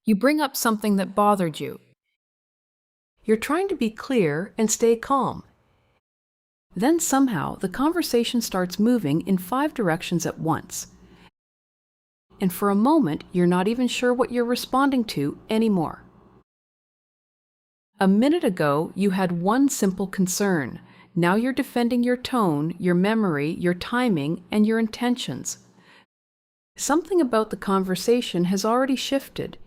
You bring up something that bothered you. You're trying to be clear and stay calm. Then somehow the conversation starts moving in 5 directions at once. And for a moment, you're not even sure what you're responding to anymore. A minute ago, you had one simple concern. Now you're defending your tone, your memory, your timing, and your intentions. Something about the conversation has already shifted.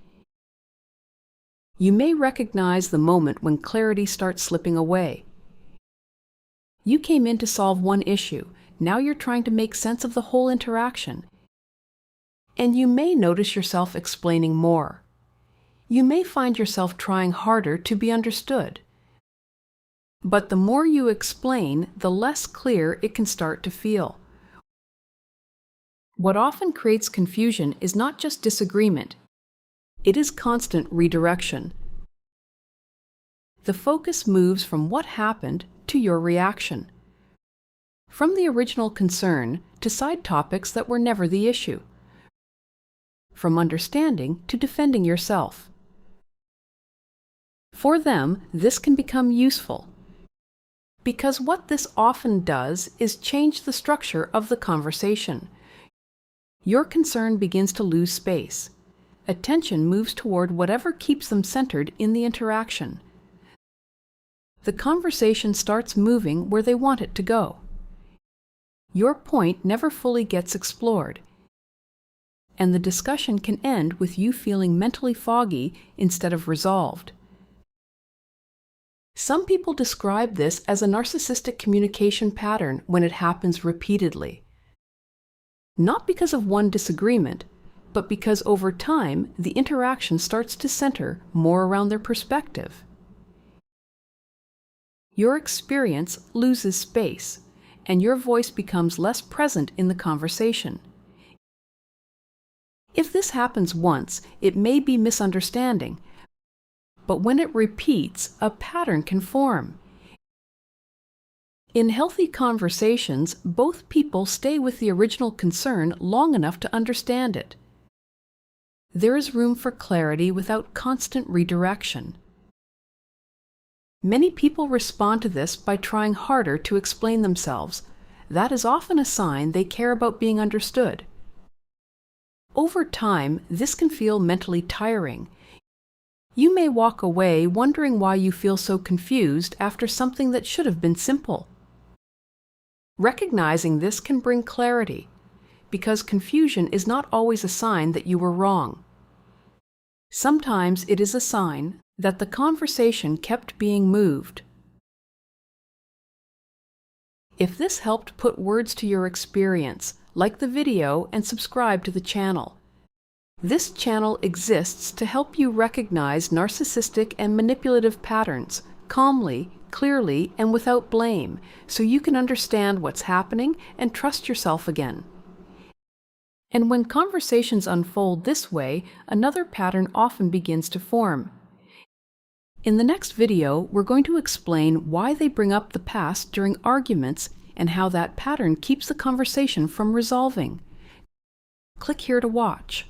You may recognize the moment when clarity starts slipping away. You came in to solve one issue. Now you're trying to make sense of the whole interaction. And you may notice yourself explaining more. You may find yourself trying harder to be understood. But the more you explain, the less clear it can start to feel. What often creates confusion is not just disagreement. It is constant redirection. The focus moves from what happened to your reaction. From the original concern to side topics that were never the issue. From understanding to defending yourself. For them, this can become useful, because what this often does is change the structure of the conversation. Your concern begins to lose space. Attention moves toward whatever keeps them centered in the interaction. The conversation starts moving where they want it to go. Your point never fully gets explored, and the discussion can end with you feeling mentally foggy instead of resolved. Some people describe this as a narcissistic communication pattern when it happens repeatedly. Not because of one disagreement, but because over time the interaction starts to center more around their perspective. Your experience loses space, and your voice becomes less present in the conversation. If this happens once, it may be misunderstanding, but when it repeats, a pattern can form. In healthy conversations, both people stay with the original concern long enough to understand it. There is room for clarity without constant redirection. Many people respond to this by trying harder to explain themselves. That is often a sign they care about being understood. Over time, this can feel mentally tiring. You may walk away wondering why you feel so confused after something that should have been simple. Recognizing this can bring clarity, because confusion is not always a sign that you were wrong. Sometimes it is a sign that the conversation kept being moved. If this helped put words to your experience, like the video and subscribe to the channel. This channel exists to help you recognize narcissistic and manipulative patterns calmly, clearly, and without blame, so you can understand what's happening and trust yourself again. And when conversations unfold this way, another pattern often begins to form. In the next video, we're going to explain why they bring up the past during arguments and how that pattern keeps the conversation from resolving. Click here to watch.